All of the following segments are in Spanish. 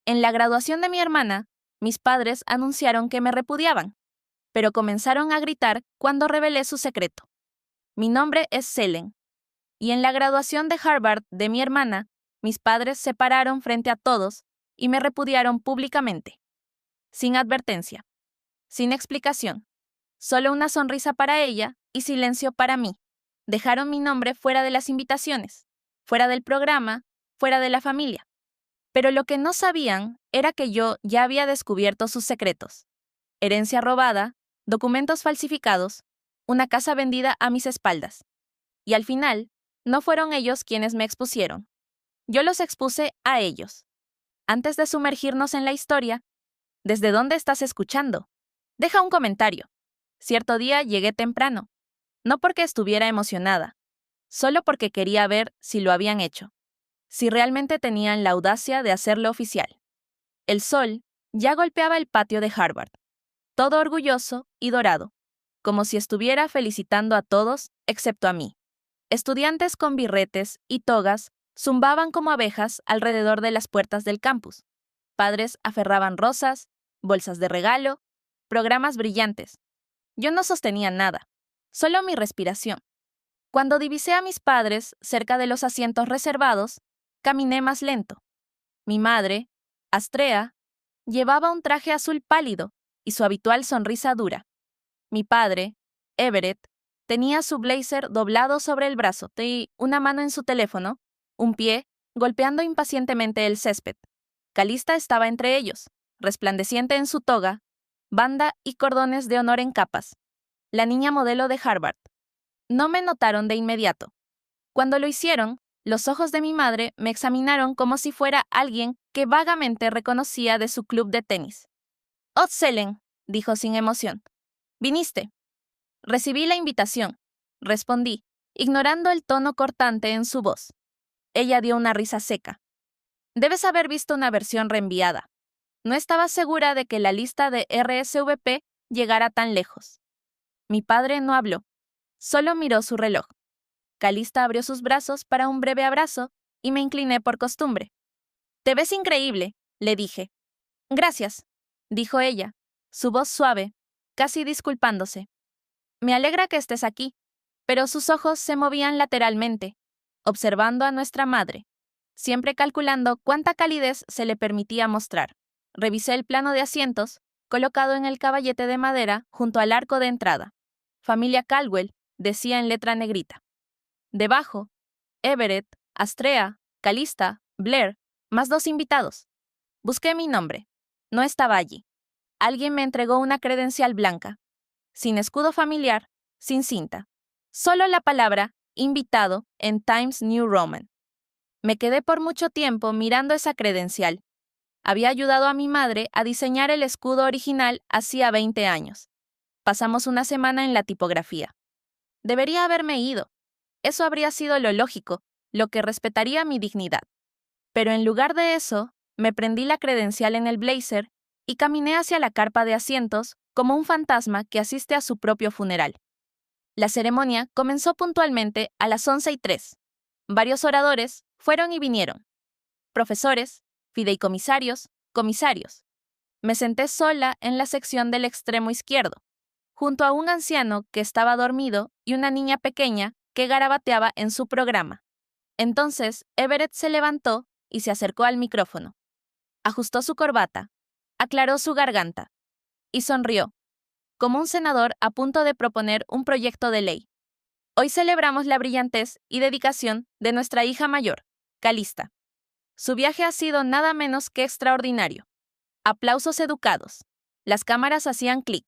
En la graduación de mi hermana, mis padres anunciaron que me repudiaban, pero comenzaron a gritar cuando revelé su secreto. Mi nombre es Selene, y en la graduación de Harvard de mi hermana, mis padres se pararon frente a todos y me repudiaron públicamente. Sin advertencia, sin explicación, solo una sonrisa para ella y silencio para mí. Dejaron mi nombre fuera de las invitaciones, fuera del programa, fuera de la familia. Pero lo que no sabían era que yo ya había descubierto sus secretos. Herencia robada, documentos falsificados, una casa vendida a mis espaldas. Y al final, no fueron ellos quienes me expusieron. Yo los expuse a ellos. Antes de sumergirnos en la historia, ¿desde dónde estás escuchando? Deja un comentario. Cierto día llegué temprano, no porque estuviera emocionada, solo porque quería ver si lo habían hecho, si realmente tenían la audacia de hacerlo oficial. El sol ya golpeaba el patio de Harvard, todo orgulloso y dorado, como si estuviera felicitando a todos excepto a mí. Estudiantes con birretes y togas zumbaban como abejas alrededor de las puertas del campus. Padres aferraban rosas, bolsas de regalo, programas brillantes. Yo no sostenía nada, solo mi respiración. Cuando divisé a mis padres cerca de los asientos reservados, caminé más lento. Mi madre, Astrea, llevaba un traje azul pálido y su habitual sonrisa dura. Mi padre, Everett, tenía su blazer doblado sobre el brazo y una mano en su teléfono, un pie golpeando impacientemente el césped. Calista estaba entre ellos, resplandeciente en su toga, banda y cordones de honor en capas. La niña modelo de Harvard. No me notaron de inmediato. Cuando lo hicieron, los ojos de mi madre me examinaron como si fuera alguien que vagamente reconocía de su club de tenis. «Oh, Selene», dijo sin emoción. «¿Viniste?» «Recibí la invitación», respondí, ignorando el tono cortante en su voz. Ella dio una risa seca. «Debes haber visto una versión reenviada. No estaba segura de que la lista de RSVP llegara tan lejos». Mi padre no habló, solo miró su reloj. Calista abrió sus brazos para un breve abrazo y me incliné por costumbre. «Te ves increíble», le dije. «Gracias», dijo ella, su voz suave, casi disculpándose. «Me alegra que estés aquí», pero sus ojos se movían lateralmente, observando a nuestra madre, siempre calculando cuánta calidez se le permitía mostrar. Revisé el plano de asientos, colocado en el caballete de madera junto al arco de entrada. «Familia Caldwell», decía en letra negrita. Debajo, Everett, Astrea, Calista, Blair, más 2 invitados. Busqué mi nombre. No estaba allí. Alguien me entregó una credencial blanca, sin escudo familiar, sin cinta. Solo la palabra invitado en Times New Roman. Me quedé por mucho tiempo mirando esa credencial. Había ayudado a mi madre a diseñar el escudo original hacía 20 años. Pasamos una semana en la tipografía. Debería haberme ido. Eso habría sido lo lógico, lo que respetaría mi dignidad. Pero en lugar de eso, me prendí la credencial en el blazer y caminé hacia la carpa de asientos como un fantasma que asiste a su propio funeral. La ceremonia comenzó puntualmente a las 11:03. Varios oradores fueron y vinieron. Profesores, fideicomisarios, comisarios. Me senté sola en la sección del extremo izquierdo, junto a un anciano que estaba dormido y una niña pequeña que garabateaba en su programa. Entonces, Everett se levantó y se acercó al micrófono. Ajustó su corbata, aclaró su garganta y sonrió, como un senador a punto de proponer un proyecto de ley. Hoy celebramos la brillantez y dedicación de nuestra hija mayor, Calista. Su viaje ha sido nada menos que extraordinario. Aplausos educados. Las cámaras hacían clic.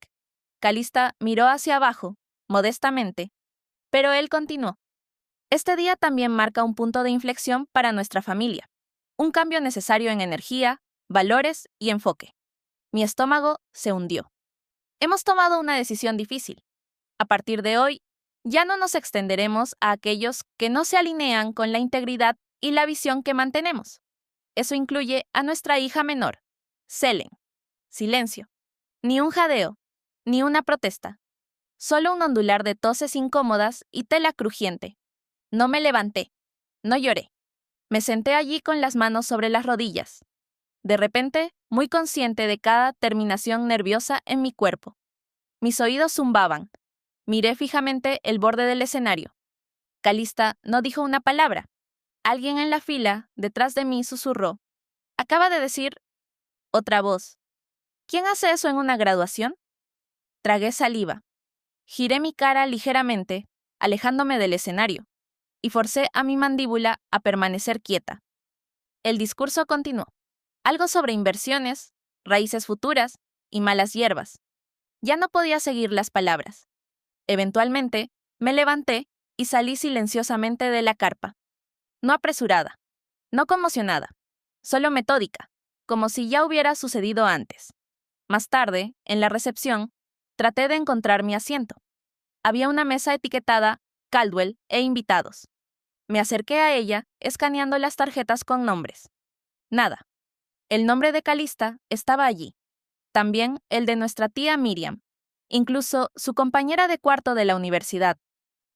Calista miró hacia abajo, modestamente, pero él continuó. Este día también marca un punto de inflexión para nuestra familia. Un cambio necesario en energía, valores y enfoque. Mi estómago se hundió. Hemos tomado una decisión difícil. A partir de hoy, ya no nos extenderemos a aquellos que no se alinean con la integridad y la visión que mantenemos. Eso incluye a nuestra hija menor, Selene. Silencio. Ni un jadeo, ni una protesta. Solo un ondular de toses incómodas y tela crujiente. No me levanté. No lloré. Me senté allí con las manos sobre las rodillas. De repente, muy consciente de cada terminación nerviosa en mi cuerpo. Mis oídos zumbaban. Miré fijamente el borde del escenario. Calista no dijo una palabra. Alguien en la fila, detrás de mí, susurró. Acaba de decir... Otra voz. ¿Quién hace eso en una graduación? Tragué saliva. Giré mi cara ligeramente, alejándome del escenario, y forcé a mi mandíbula a permanecer quieta. El discurso continuó. Algo sobre inversiones, raíces futuras y malas hierbas. Ya no podía seguir las palabras. Eventualmente, me levanté y salí silenciosamente de la carpa. No apresurada, no conmocionada, solo metódica, como si ya hubiera sucedido antes. Más tarde, en la recepción, traté de encontrar mi asiento. Había una mesa etiquetada Caldwell e invitados. Me acerqué a ella, escaneando las tarjetas con nombres. Nada. El nombre de Calista estaba allí. También el de nuestra tía Miriam. Incluso su compañera de cuarto de la universidad.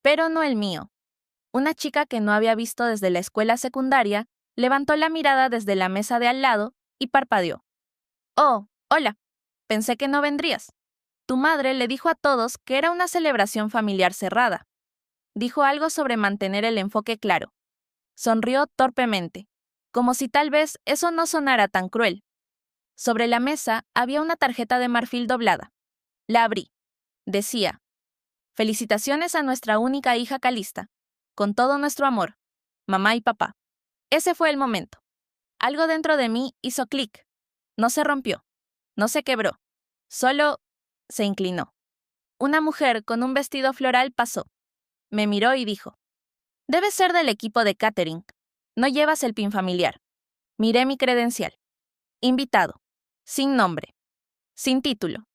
Pero no el mío. Una chica que no había visto desde la escuela secundaria levantó la mirada desde la mesa de al lado y parpadeó. Oh, hola. Pensé que no vendrías. Tu madre le dijo a todos que era una celebración familiar cerrada. Dijo algo sobre mantener el enfoque claro. Sonrió torpemente, como si tal vez eso no sonara tan cruel. Sobre la mesa había una tarjeta de marfil doblada. La abrí. Decía, felicitaciones a nuestra única hija Calista. Con todo nuestro amor, mamá y papá. Ese fue el momento. Algo dentro de mí hizo clic. No se rompió. No se quebró. Solo se inclinó. Una mujer con un vestido floral pasó. Me miró y dijo, debes ser del equipo de catering. No llevas el pin familiar. Miré mi credencial. Invitado. Sin nombre. Sin título.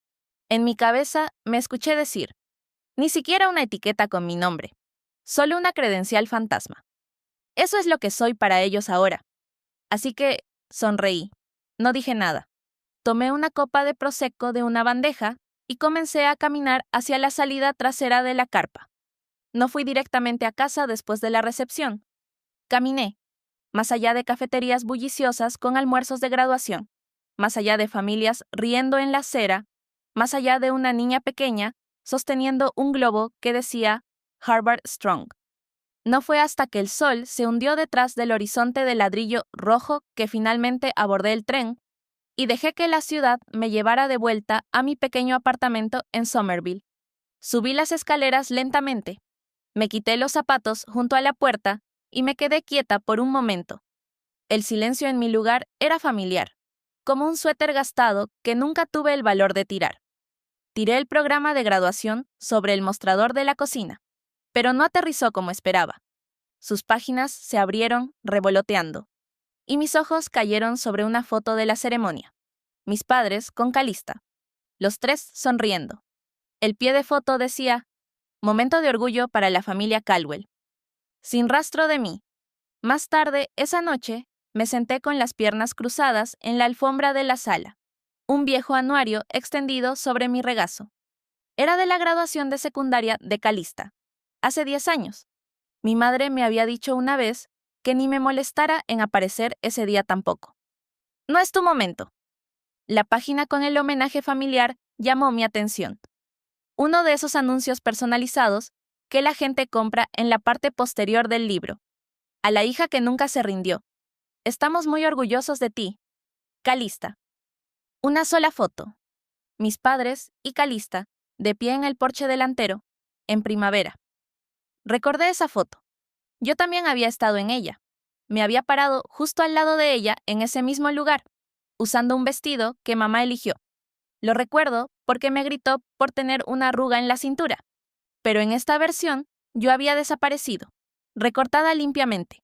En mi cabeza me escuché decir, ni siquiera una etiqueta con mi nombre. Solo una credencial fantasma. Eso es lo que soy para ellos ahora. Así que sonreí. No dije nada. Tomé una copa de prosecco de una bandeja y comencé a caminar hacia la salida trasera de la carpa. No fui directamente a casa después de la recepción. Caminé, más allá de cafeterías bulliciosas con almuerzos de graduación, más allá de familias riendo en la acera, más allá de una niña pequeña sosteniendo un globo que decía Harvard Strong. No fue hasta que el sol se hundió detrás del horizonte de ladrillo rojo que finalmente abordé el tren y dejé que la ciudad me llevara de vuelta a mi pequeño apartamento en Somerville. Subí las escaleras lentamente. Me quité los zapatos junto a la puerta y me quedé quieta por un momento. El silencio en mi lugar era familiar, como un suéter gastado que nunca tuve el valor de tirar. Tiré el programa de graduación sobre el mostrador de la cocina, pero no aterrizó como esperaba. Sus páginas se abrieron revoloteando, y mis ojos cayeron sobre una foto de la ceremonia. Mis padres con Calista. Los tres sonriendo. El pie de foto decía, momento de orgullo para la familia Caldwell. Sin rastro de mí. Más tarde, esa noche, me senté con las piernas cruzadas en la alfombra de la sala. Un viejo anuario extendido sobre mi regazo. Era de la graduación de secundaria de Calista. Hace 10 años. Mi madre me había dicho una vez que ni me molestara en aparecer ese día tampoco. No es tu momento. La página con el homenaje familiar llamó mi atención. Uno de esos anuncios personalizados que la gente compra en la parte posterior del libro. A la hija que nunca se rindió. Estamos muy orgullosos de ti. Calista. Una sola foto. Mis padres y Calista, de pie en el porche delantero, en primavera. Recordé esa foto. Yo también había estado en ella. Me había parado justo al lado de ella en ese mismo lugar, usando un vestido que mamá eligió. Lo recuerdo porque me gritó por tener una arruga en la cintura. Pero en esta versión, yo había desaparecido, recortada limpiamente.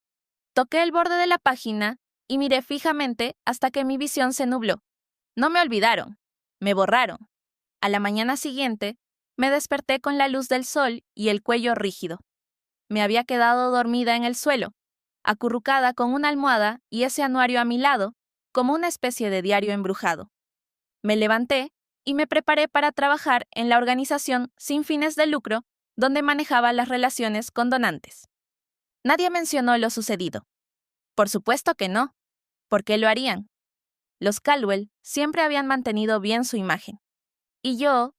Toqué el borde de la página y miré fijamente hasta que mi visión se nubló. No me olvidaron, me borraron. A la mañana siguiente, me desperté con la luz del sol y el cuello rígido. Me había quedado dormida en el suelo, acurrucada con una almohada y ese anuario a mi lado, como una especie de diario embrujado. Me levanté y me preparé para trabajar en la organización sin fines de lucro donde manejaba las relaciones con donantes. Nadie mencionó lo sucedido. Por supuesto que no. ¿Por qué lo harían? Los Caldwell siempre habían mantenido bien su imagen. Y yo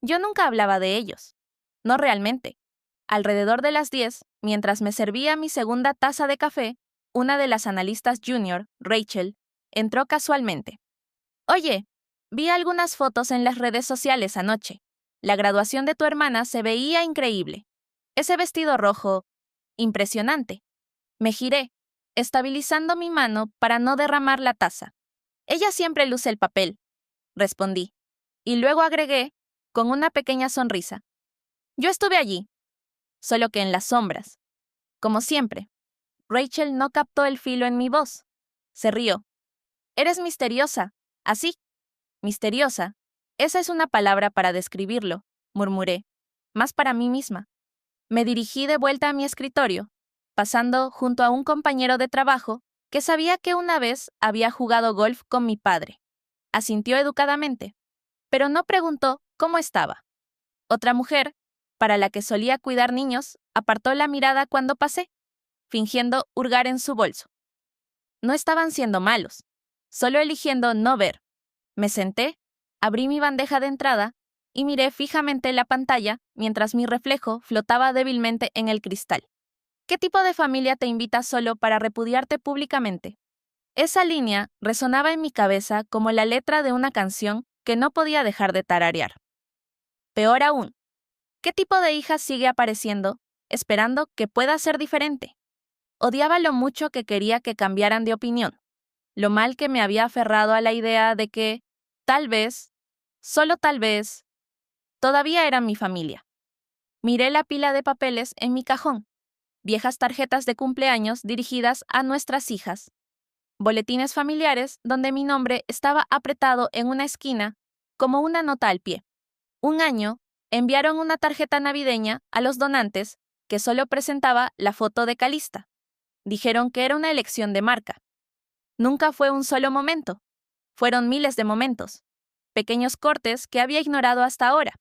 nunca hablaba de ellos. No realmente. Alrededor de las 10, mientras me servía mi segunda taza de café, una de las analistas junior, Rachel, entró casualmente. Oye, vi algunas fotos en las redes sociales anoche. La graduación de tu hermana se veía increíble. Ese vestido rojo, impresionante. Me giré, estabilizando mi mano para no derramar la taza. Ella siempre luce el papel, respondí. Y luego agregué, con una pequeña sonrisa. Yo estuve allí, solo que en las sombras. Como siempre. Rachel no captó el filo en mi voz. Se rió. Eres misteriosa. Así. Misteriosa. Esa es una palabra para describirlo, murmuré. Más para mí misma. Me dirigí de vuelta a mi escritorio, pasando junto a un compañero de trabajo que sabía que una vez había jugado golf con mi padre. Asintió educadamente, pero no preguntó cómo estaba. Otra mujer, para la que solía cuidar niños, apartó la mirada cuando pasé, fingiendo hurgar en su bolso. No estaban siendo malos, solo eligiendo no ver. Me senté, abrí mi bandeja de entrada y miré fijamente la pantalla mientras mi reflejo flotaba débilmente en el cristal. ¿Qué tipo de familia te invita solo para repudiarte públicamente? Esa línea resonaba en mi cabeza como la letra de una canción que no podía dejar de tararear. Peor aún, ¿qué tipo de hija sigue apareciendo, esperando que pueda ser diferente? Odiaba lo mucho que quería que cambiaran de opinión, lo mal que me había aferrado a la idea de que, tal vez, solo tal vez, todavía eran mi familia. Miré la pila de papeles en mi cajón, viejas tarjetas de cumpleaños dirigidas a nuestras hijas, boletines familiares donde mi nombre estaba apretado en una esquina como una nota al pie. Un año, enviaron una tarjeta navideña a los donantes que solo presentaba la foto de Calista. Dijeron que era una elección de marca. Nunca fue un solo momento. Fueron miles de momentos, pequeños cortes que había ignorado hasta ahora.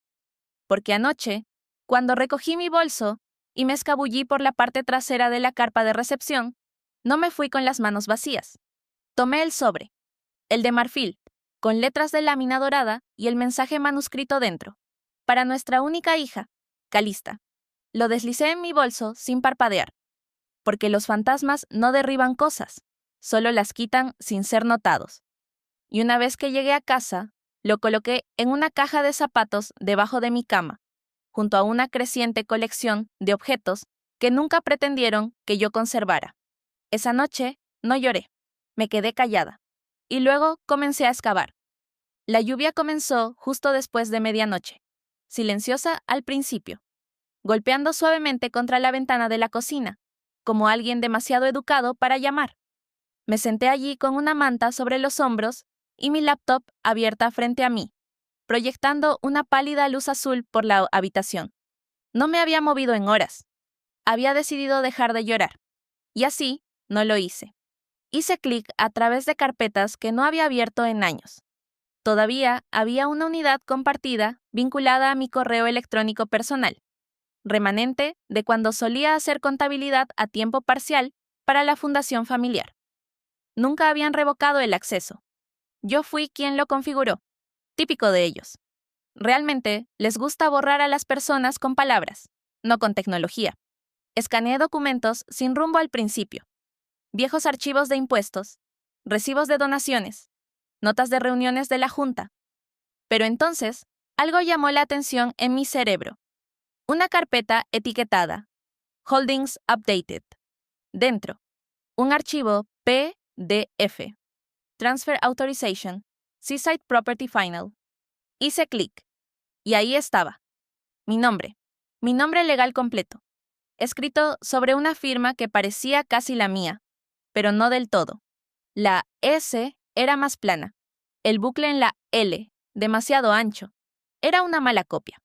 Porque anoche, cuando recogí mi bolso y me escabullí por la parte trasera de la carpa de recepción, no me fui con las manos vacías. Tomé el sobre, el de marfil, con letras de lámina dorada y el mensaje manuscrito dentro. Para nuestra única hija, Calista. Lo deslicé en mi bolso sin parpadear, porque los fantasmas no derriban cosas, solo las quitan sin ser notados. Y una vez que llegué a casa, lo coloqué en una caja de zapatos debajo de mi cama, junto a una creciente colección de objetos que nunca pretendieron que yo conservara. Esa noche no lloré, me quedé callada, y luego comencé a excavar. La lluvia comenzó justo después de medianoche, silenciosa al principio, golpeando suavemente contra la ventana de la cocina, como alguien demasiado educado para llamar. Me senté allí con una manta sobre los hombros y mi laptop abierta frente a mí, proyectando una pálida luz azul por la habitación. No me había movido en horas. Había decidido dejar de llorar. Y así, no lo hice. Hice clic a través de carpetas que no había abierto en años. Todavía había una unidad compartida vinculada a mi correo electrónico personal, remanente de cuando solía hacer contabilidad a tiempo parcial para la fundación familiar. Nunca habían revocado el acceso. Yo fui quien lo configuró. Típico de ellos. Realmente les gusta borrar a las personas con palabras, no con tecnología. Escaneé documentos sin rumbo al principio. Viejos archivos de impuestos, recibos de donaciones, notas de reuniones de la Junta. Pero entonces, algo llamó la atención en mi cerebro. Una carpeta etiquetada Holdings Updated. Dentro, un archivo PDF. Transfer Authorization. Seaside Property Final. Hice clic. Y ahí estaba. Mi nombre legal completo. Escrito sobre una firma que parecía casi la mía, pero no del todo. La S era más plana. El bucle en la L, demasiado ancho. Era una mala copia.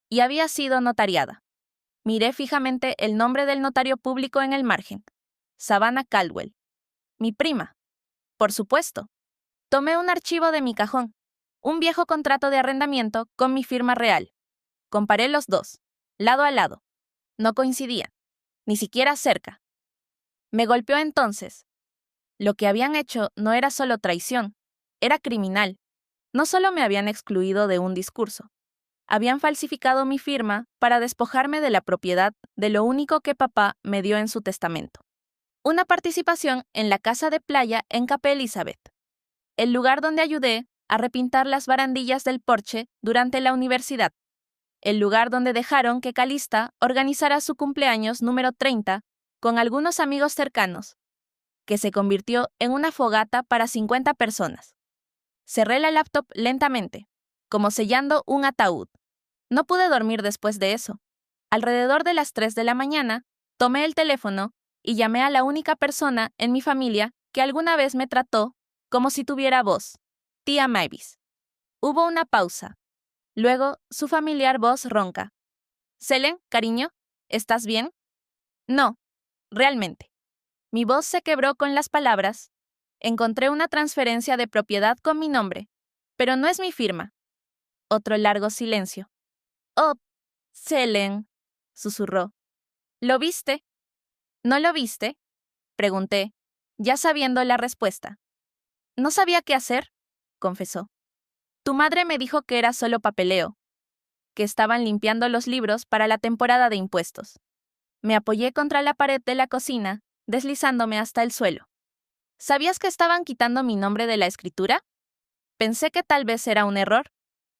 Y había sido notariada. Miré fijamente el nombre del notario público en el margen. Savannah Caldwell. Mi prima. Por supuesto. Tomé un archivo de mi cajón, un viejo contrato de arrendamiento con mi firma real. Comparé los dos, lado a lado. No coincidían, ni siquiera cerca. Me golpeó entonces. Lo que habían hecho no era solo traición, Era criminal. No solo me habían excluido de un discurso, habían falsificado mi firma para despojarme de la propiedad de lo único que papá me dio en su testamento. Una participación en la casa de playa en Cape Elizabeth, el lugar donde ayudé a repintar las barandillas del porche durante la universidad, el lugar donde dejaron que Calista organizara su cumpleaños número 30 con algunos amigos cercanos, que se convirtió en una fogata para 50 personas. Cerré la laptop lentamente, como sellando un ataúd. No pude dormir después de eso. Alrededor de las 3 de la mañana, tomé el teléfono y llamé a la única persona en mi familia que alguna vez me trató como si tuviera voz, tía Mavis. Hubo una pausa. Luego, su familiar voz ronca. «Selene, cariño, ¿estás bien?» No, realmente. Mi voz se quebró con las palabras. Encontré una transferencia de propiedad con mi nombre, pero no es mi firma. Otro largo silencio. «Oh, Selene», susurró. «¿Lo viste?» «¿No lo viste?», pregunté, ya sabiendo la respuesta. «No sabía qué hacer», confesó. «Tu madre me dijo que era solo papeleo, que estaban limpiando los libros para la temporada de impuestos». Me apoyé contra la pared de la cocina, deslizándome hasta el suelo. ¿Sabías que estaban quitando mi nombre de la escritura? Pensé que tal vez era un error,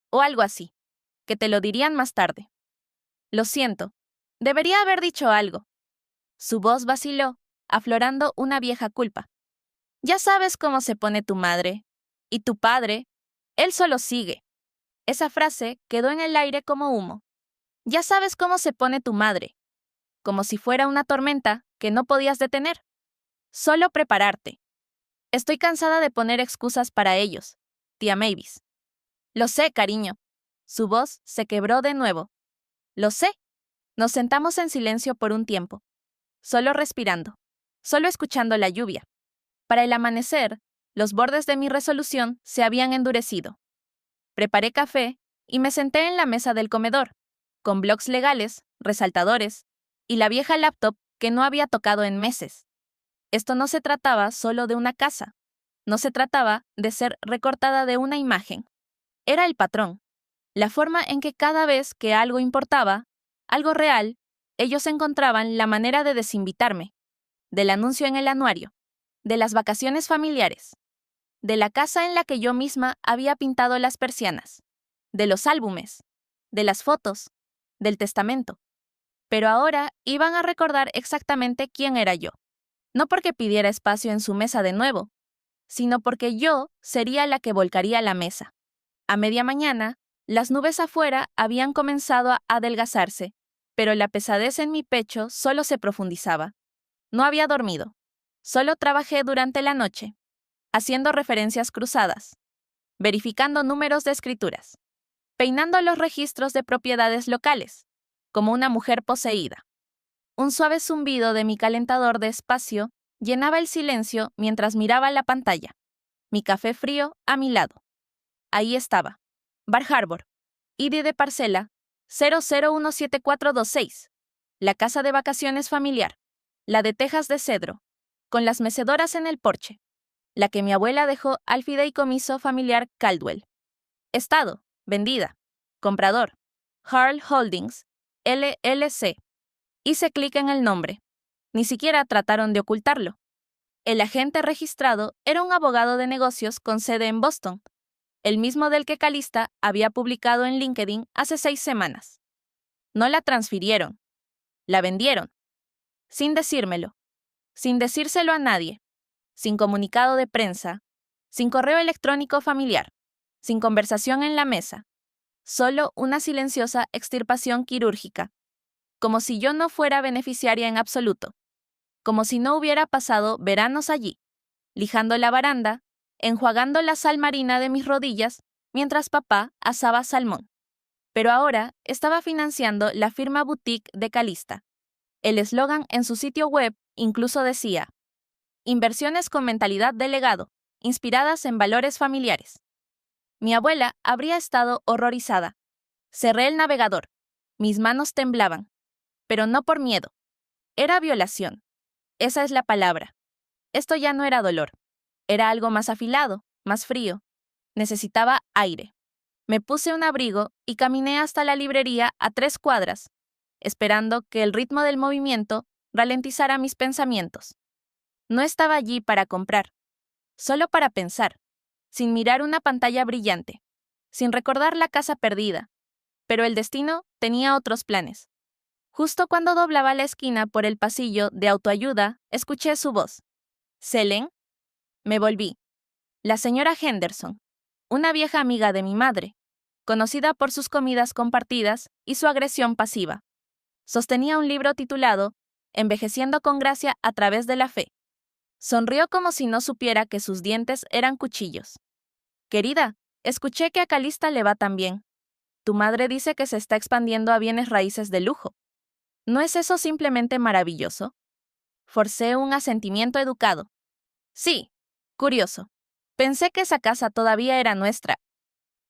o algo así, que te lo dirían más tarde. Lo siento, debería haber dicho algo. Su voz vaciló, aflorando una vieja culpa. Ya sabes cómo se pone tu madre. Y tu padre, él solo sigue. Esa frase quedó en el aire como humo. Ya sabes cómo se pone tu madre. Como si fuera una tormenta que no podías detener. Solo prepararte. Estoy cansada de poner excusas para ellos, tía Mavis. Lo sé, cariño. Su voz se quebró de nuevo. Lo sé. Nos sentamos en silencio por un tiempo, solo respirando, solo escuchando la lluvia. Para el amanecer, los bordes de mi resolución se habían endurecido. Preparé café y me senté en la mesa del comedor, con blocs legales, resaltadores y la vieja laptop que no había tocado en meses. Esto no se trataba solo de una casa, no se trataba de ser recortada de una imagen. Era el patrón, la forma en que cada vez que algo importaba, algo real, ellos encontraban la manera de desinvitarme, del anuncio en el anuario, de las vacaciones familiares, de la casa en la que yo misma había pintado las persianas, de los álbumes, de las fotos, del testamento. Pero ahora iban a recordar exactamente quién era yo. No porque pidiera espacio en su mesa de nuevo, sino porque yo sería la que volcaría la mesa. A media mañana, las nubes afuera habían comenzado a adelgazarse, pero la pesadez en mi pecho solo se profundizaba. No había dormido. Solo trabajé durante la noche, haciendo referencias cruzadas, verificando números de escrituras, peinando los registros de propiedades locales, como una mujer poseída. Un suave zumbido de mi calentador de espacio llenaba el silencio mientras miraba la pantalla. Mi café frío a mi lado. Ahí estaba. Bar Harbor. ID de parcela 00017426. La casa de vacaciones familiar. La de tejas de cedro, con las mecedoras en el porche. La que mi abuela dejó al fideicomiso familiar Caldwell. Estado. Vendida. Comprador. Harl Holdings, LLC. Hice clic en el nombre. Ni siquiera trataron de ocultarlo. El agente registrado era un abogado de negocios con sede en Boston, el mismo del que Calista había publicado en LinkedIn hace 6 semanas. No la transfirieron. La vendieron. Sin decírmelo. Sin decírselo a nadie. Sin comunicado de prensa. Sin correo electrónico familiar. Sin conversación en la mesa. Solo una silenciosa extirpación quirúrgica. Como si yo no fuera beneficiaria en absoluto. Como si no hubiera pasado veranos allí, lijando la baranda, enjuagando la sal marina de mis rodillas mientras papá asaba salmón. Pero ahora estaba financiando la firma boutique de Calista. El eslogan en su sitio web incluso decía: inversiones con mentalidad de legado, inspiradas en valores familiares. Mi abuela habría estado horrorizada. Cerré el navegador. Mis manos temblaban. Pero no por miedo. Era violación. Esa es la palabra. Esto ya no era dolor. Era algo más afilado, más frío, Necesitaba aire. Me puse un abrigo y caminé hasta la librería a 3 cuadras, esperando que el ritmo del movimiento ralentizara mis pensamientos. No estaba allí para comprar, solo para pensar, sin mirar una pantalla brillante, sin recordar la casa perdida, pero el destino tenía otros planes. Justo cuando doblaba la esquina por el pasillo de autoayuda, escuché su voz. «¿Selene?» Me volví. La señora Henderson, una vieja amiga de mi madre, conocida por sus comidas compartidas y su agresión pasiva. Sostenía un libro titulado Envejeciendo con gracia a través de la fe. Sonrió como si no supiera que sus dientes eran cuchillos. «Querida, escuché que a Calista le va tan bien. Tu madre dice que se está expandiendo a bienes raíces de lujo. ¿No es eso simplemente maravilloso?» Forcé un asentimiento educado. «Sí, curioso. Pensé que esa casa todavía era nuestra».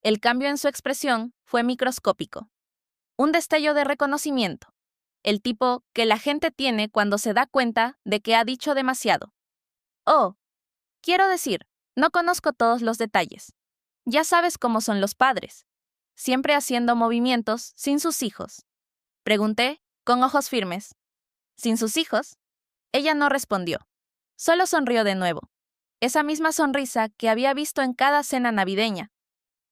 El cambio en su expresión fue microscópico. Un destello de reconocimiento. El tipo que la gente tiene cuando se da cuenta de que ha dicho demasiado. «Oh, quiero decir, no conozco todos los detalles. Ya sabes cómo son los padres. Siempre haciendo movimientos sin sus hijos». Pregunté, con ojos firmes. «¿Sin sus hijos?» Ella no respondió. Solo sonrió de nuevo. Esa misma sonrisa que había visto en cada cena navideña.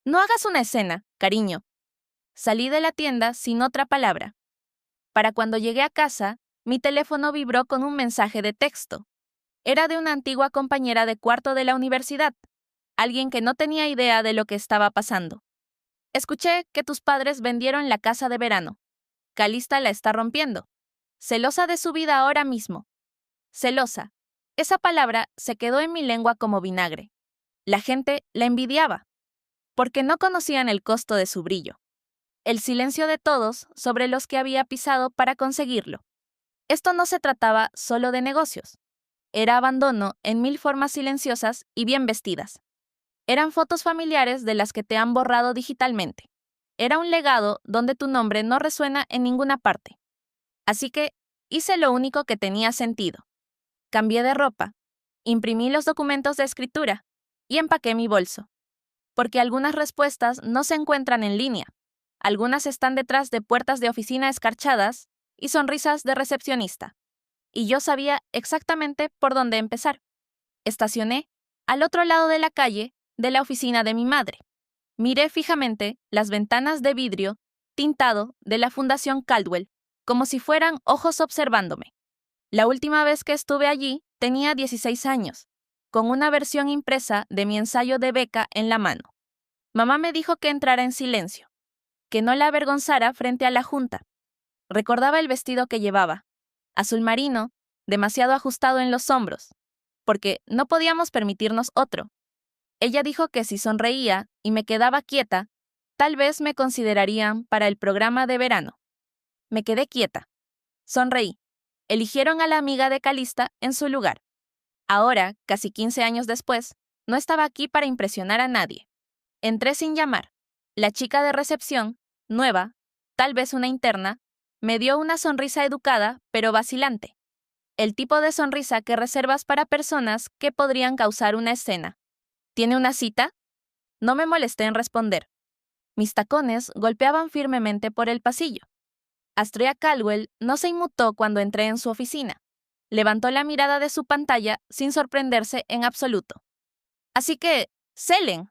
«No hagas una escena, cariño». Salí de la tienda sin otra palabra. Para cuando llegué a casa, mi teléfono vibró con un mensaje de texto. Era de una antigua compañera de cuarto de la universidad, alguien que no tenía idea de lo que estaba pasando. «Escuché que tus padres vendieron la casa de verano. Calista la está rompiendo. Celosa de su vida ahora mismo». Celosa. Esa palabra se quedó en mi lengua como vinagre. La gente la envidiaba, porque no conocían el costo de su brillo. El silencio de todos sobre los que había pisado para conseguirlo. Esto no se trataba solo de negocios. Era abandono en 1000 formas silenciosas y bien vestidas. Eran fotos familiares de las que te han borrado digitalmente. Era un legado donde tu nombre no resuena en ninguna parte. Así que hice lo único que tenía sentido. Cambié de ropa, imprimí los documentos de escritura y empaqué mi bolso. Porque algunas respuestas no se encuentran en línea. Algunas están detrás de puertas de oficina escarchadas y sonrisas de recepcionista. Y yo sabía exactamente por dónde empezar. Estacioné al otro lado de la calle de la oficina de mi madre. Miré fijamente las ventanas de vidrio tintado de la Fundación Caldwell, como si fueran ojos observándome. La última vez que estuve allí tenía 16 años, con una versión impresa de mi ensayo de beca en la mano. Mamá me dijo que entrara en silencio, que no la avergonzara frente a la junta. Recordaba el vestido que llevaba, azul marino, demasiado ajustado en los hombros, porque no podíamos permitirnos otro. Ella dijo que si sonreía y me quedaba quieta, tal vez me considerarían para el programa de verano. Me quedé quieta. Sonreí. Eligieron a la amiga de Calista en su lugar. Ahora, casi 15 años después, no estaba aquí para impresionar a nadie. Entré sin llamar. La chica de recepción, nueva, tal vez una interna, me dio una sonrisa educada, pero vacilante. El tipo de sonrisa que reservas para personas que podrían causar una escena. ¿Tiene una cita? No me molesté en responder. Mis tacones golpeaban firmemente por el pasillo. Astrea Caldwell no se inmutó cuando entré en su oficina. Levantó la mirada de su pantalla sin sorprenderse en absoluto. «Así que, Selene»,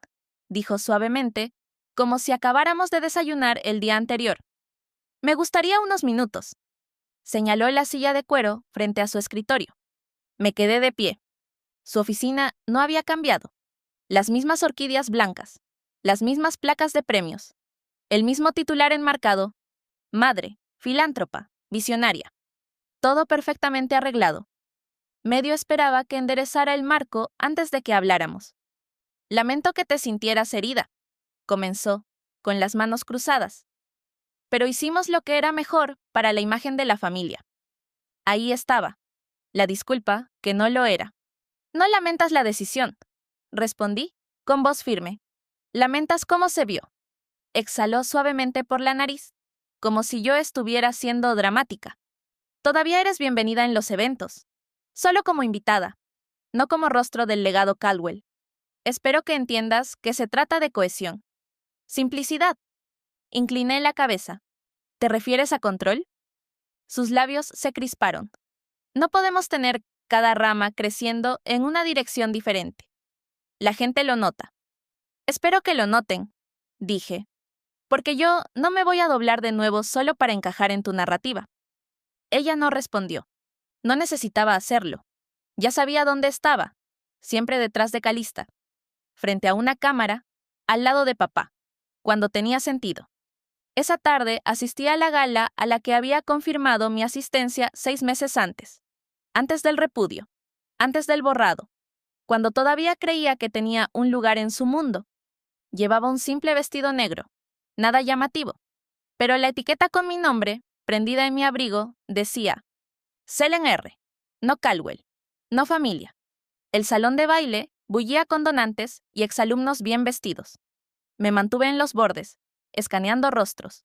dijo suavemente, como si acabáramos de desayunar el día anterior. «Me gustaría unos minutos». Señaló la silla de cuero frente a su escritorio. Me quedé de pie. Su oficina no había cambiado. Las mismas orquídeas blancas, las mismas placas de premios, el mismo titular enmarcado: Madre, filántropa, visionaria. Todo perfectamente arreglado. Medio esperaba que enderezara el marco antes de que habláramos. «Lamento que te sintieras herida», comenzó, con las manos cruzadas. «Pero hicimos lo que era mejor para la imagen de la familia». Ahí estaba, la disculpa que no lo era. «No lamentas la decisión», respondí, con voz firme. «Lamentas cómo se vio». Exhaló suavemente por la nariz, como si yo estuviera siendo dramática. «Todavía eres bienvenida en los eventos, solo como invitada, no como rostro del legado Caldwell. Espero que entiendas que se trata de cohesión. Simplicidad. Incliné la cabeza. ¿Te refieres a control? Sus labios se crisparon. No podemos tener cada rama creciendo en una dirección diferente. La gente lo nota. Espero que lo noten, dije, porque yo no me voy a doblar de nuevo solo para encajar en tu narrativa. Ella no respondió. No necesitaba hacerlo. Ya sabía dónde estaba, siempre detrás de Calista, frente a una cámara, al lado de papá, cuando tenía sentido. Esa tarde asistí a la gala a la que había confirmado mi asistencia 6 meses antes del repudio, antes del borrado, cuando todavía creía que tenía un lugar en su mundo. Llevaba un simple vestido negro, nada llamativo, pero la etiqueta con mi nombre, prendida en mi abrigo, decía Selen R., no Caldwell, no familia. El salón de baile bullía con donantes y exalumnos bien vestidos. Me mantuve en los bordes, escaneando rostros.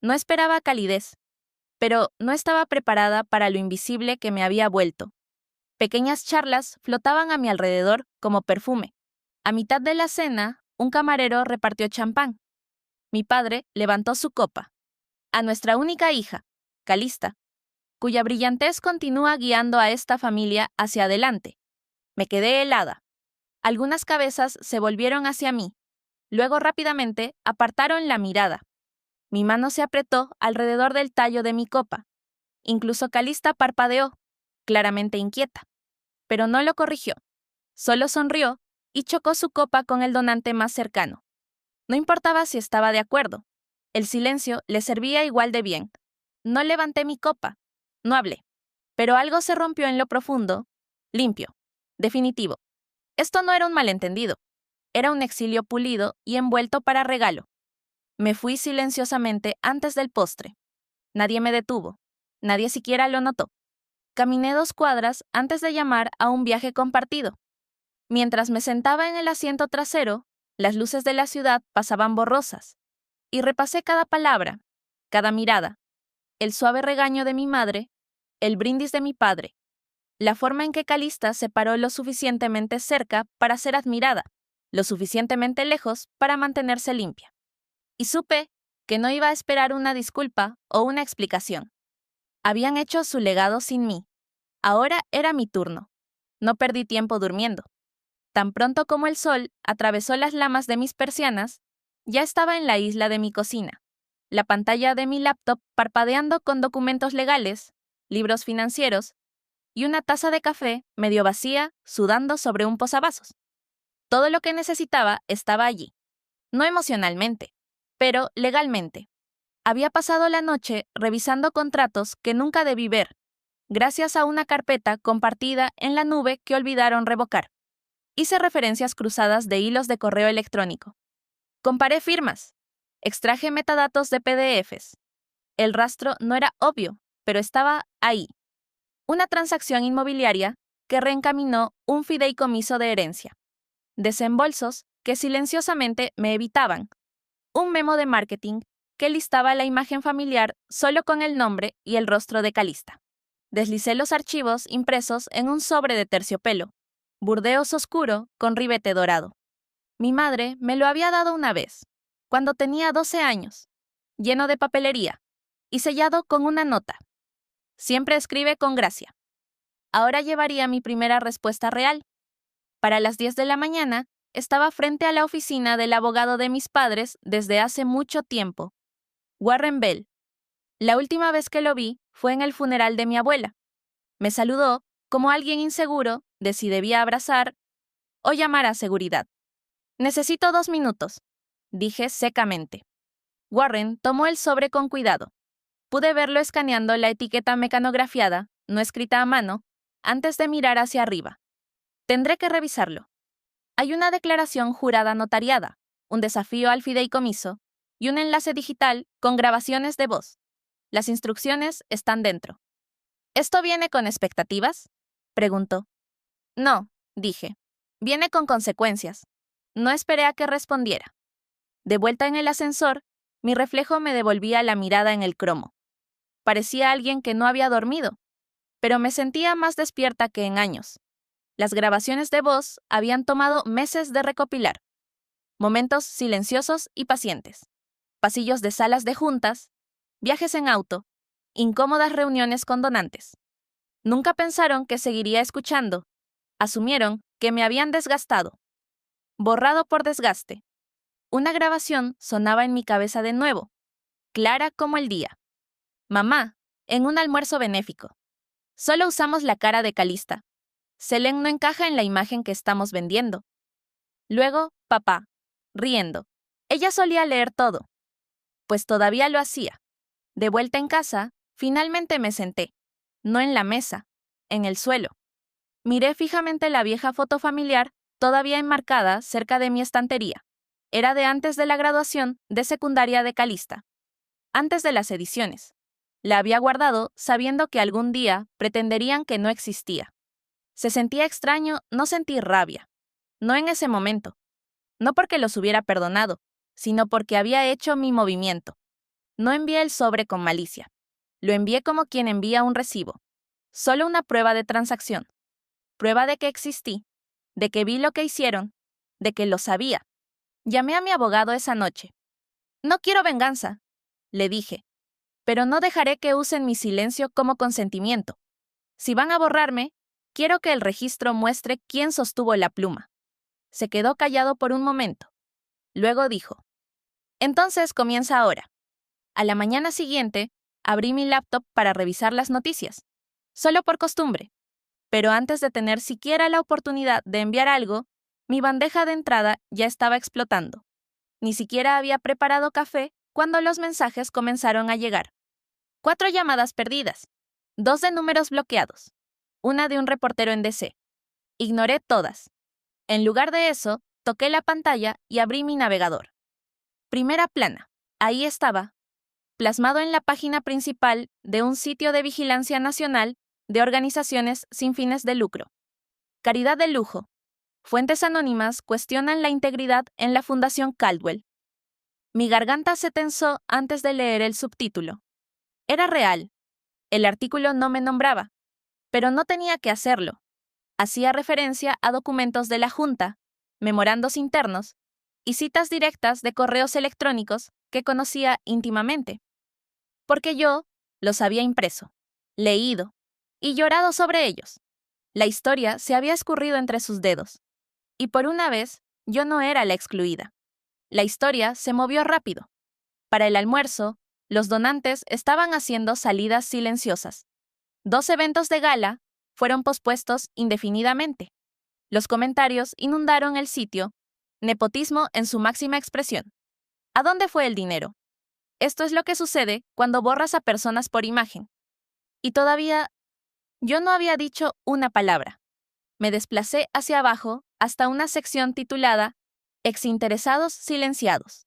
No esperaba calidez, pero no estaba preparada para lo invisible que me había vuelto. Pequeñas charlas flotaban a mi alrededor como perfume. A mitad de la cena, un camarero repartió champán. Mi padre levantó su copa. A nuestra única hija, Calista, cuya brillantez continúa guiando a esta familia hacia adelante. Me quedé helada. Algunas cabezas se volvieron hacia mí. Luego rápidamente apartaron la mirada. Mi mano se apretó alrededor del tallo de mi copa. Incluso Calista parpadeó, claramente inquieta. Pero no lo corrigió. Solo sonrió y chocó su copa con el donante más cercano. No importaba si estaba de acuerdo. El silencio le servía igual de bien. No levanté mi copa. No hablé. Pero algo se rompió en lo profundo, limpio, definitivo. Esto no era un malentendido. Era un exilio pulido y envuelto para regalo. Me fui silenciosamente antes del postre. Nadie me detuvo. Nadie siquiera lo notó. Caminé 2 cuadras antes de llamar a un viaje compartido. Mientras me sentaba en el asiento trasero, las luces de la ciudad pasaban borrosas. Y repasé cada palabra, cada mirada, el suave regaño de mi madre, el brindis de mi padre, la forma en que Calista se paró lo suficientemente cerca para ser admirada, lo suficientemente lejos para mantenerse limpia. Y supe que no iba a esperar una disculpa o una explicación. Habían hecho su legado sin mí. Ahora era mi turno. No perdí tiempo durmiendo. Tan pronto como el sol atravesó las lamas de mis persianas, ya estaba en la isla de mi cocina, la pantalla de mi laptop parpadeando con documentos legales, libros financieros y una taza de café medio vacía sudando sobre un posavasos. Todo lo que necesitaba estaba allí. No emocionalmente, pero legalmente. Había pasado la noche revisando contratos que nunca debí ver, gracias a una carpeta compartida en la nube que olvidaron revocar. Hice referencias cruzadas de hilos de correo electrónico. Comparé firmas. Extraje metadatos de PDFs. El rastro no era obvio, pero estaba ahí. Una transacción inmobiliaria que reencaminó un fideicomiso de herencia. Desembolsos que silenciosamente me evitaban. Un memo de marketing que listaba la imagen familiar solo con el nombre y el rostro de Calista. Deslicé los archivos impresos en un sobre de terciopelo, burdeos oscuro con ribete dorado. Mi madre me lo había dado una vez, cuando tenía 12 años, lleno de papelería y sellado con una nota. Siempre escribe con gracia. Ahora llevaría mi primera respuesta real. Para las 10 de la mañana, estaba frente a la oficina del abogado de mis padres desde hace mucho tiempo, Warren Bell. La última vez que lo vi fue en el funeral de mi abuela. Me saludó como alguien inseguro de si debía abrazar o llamar a seguridad. Necesito 2 minutos, dije secamente. Warren tomó el sobre con cuidado. Pude verlo escaneando la etiqueta mecanografiada, no escrita a mano, antes de mirar hacia arriba. Tendré que revisarlo. Hay una declaración jurada notariada, un desafío al fideicomiso y un enlace digital con grabaciones de voz. Las instrucciones están dentro. ¿Esto viene con expectativas?, preguntó. No, dije. Viene con consecuencias. No esperé a que respondiera. De vuelta en el ascensor, mi reflejo me devolvía la mirada en el cromo. Parecía alguien que no había dormido, pero me sentía más despierta que en años. Las grabaciones de voz habían tomado meses de recopilar. Momentos silenciosos y pacientes. Pasillos de salas de juntas, viajes en auto, incómodas reuniones con donantes. Nunca pensaron que seguiría escuchando. Asumieron que me habían desgastado. Borrado por desgaste. Una grabación sonaba en mi cabeza de nuevo, clara como el día. Mamá, en un almuerzo benéfico. Solo usamos la cara de Calista. Selene no encaja en la imagen que estamos vendiendo. Luego, papá, riendo. Ella solía leer todo. Pues todavía lo hacía. De vuelta en casa, finalmente me senté. No en la mesa, en el suelo. Miré fijamente la vieja foto familiar, todavía enmarcada cerca de mi estantería. Era de antes de la graduación de secundaria de Calista. Antes de las ediciones. La había guardado sabiendo que algún día pretenderían que no existía. Se sentía extraño no sentir rabia. No en ese momento. No porque los hubiera perdonado, sino porque había hecho mi movimiento. No envié el sobre con malicia. Lo envié como quien envía un recibo. Solo una prueba de transacción. Prueba de que existí, de que vi lo que hicieron, de que lo sabía. Llamé a mi abogado esa noche. No quiero venganza, le dije, pero no dejaré que usen mi silencio como consentimiento. Si van a borrarme, quiero que el registro muestre quién sostuvo la pluma. Se quedó callado por un momento. Luego dijo, entonces comienza ahora. A la mañana siguiente, abrí mi laptop para revisar las noticias, solo por costumbre. Pero antes de tener siquiera la oportunidad de enviar algo, mi bandeja de entrada ya estaba explotando. Ni siquiera había preparado café cuando los mensajes comenzaron a llegar. 4 llamadas perdidas, 2 de números bloqueados, una de un reportero en DC. Ignoré todas. En lugar de eso, toqué la pantalla y abrí mi navegador. Primera plana. Ahí estaba, plasmado en la página principal de un sitio de vigilancia nacional de organizaciones sin fines de lucro. Caridad de lujo. Fuentes anónimas cuestionan la integridad en la Fundación Caldwell. Mi garganta se tensó antes de leer el subtítulo. Era real. El artículo no me nombraba, pero no tenía que hacerlo. Hacía referencia a documentos de la Junta, memorandos internos y citas directas de correos electrónicos que conocía íntimamente. Porque yo los había impreso, leído y llorado sobre ellos. La historia se había escurrido entre sus dedos. Y por una vez, yo no era la excluida. La historia se movió rápido. Para el almuerzo, los donantes estaban haciendo salidas silenciosas. 2 eventos de gala fueron pospuestos indefinidamente. Los comentarios inundaron el sitio. Nepotismo en su máxima expresión. ¿A dónde fue el dinero? Esto es lo que sucede cuando borras a personas por imagen. Y todavía, yo no había dicho una palabra. Me desplacé hacia abajo hasta una sección titulada Exinteresados silenciados.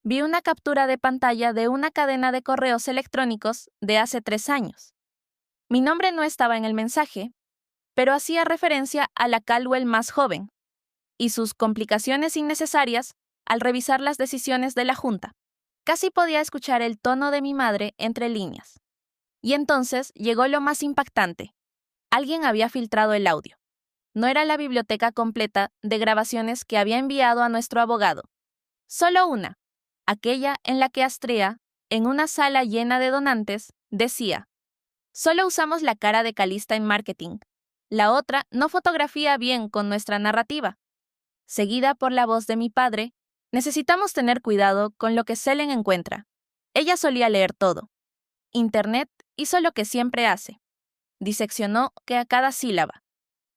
Vi una captura de pantalla de una cadena de correos electrónicos de hace 3 años. Mi nombre no estaba en el mensaje, pero hacía referencia a la Caldwell más joven y sus complicaciones innecesarias al revisar las decisiones de la Junta. Casi podía escuchar el tono de mi madre entre líneas. Y entonces llegó lo más impactante. Alguien había filtrado el audio. No era la biblioteca completa de grabaciones que había enviado a nuestro abogado. Solo una, aquella en la que Astrea, en una sala llena de donantes, decía: solo usamos la cara de Calista en marketing. La otra no fotografía bien con nuestra narrativa. Seguida por la voz de mi padre: necesitamos tener cuidado con lo que Selene encuentra. Ella solía leer todo. Internet hizo lo que siempre hace. Diseccionó que a cada sílaba.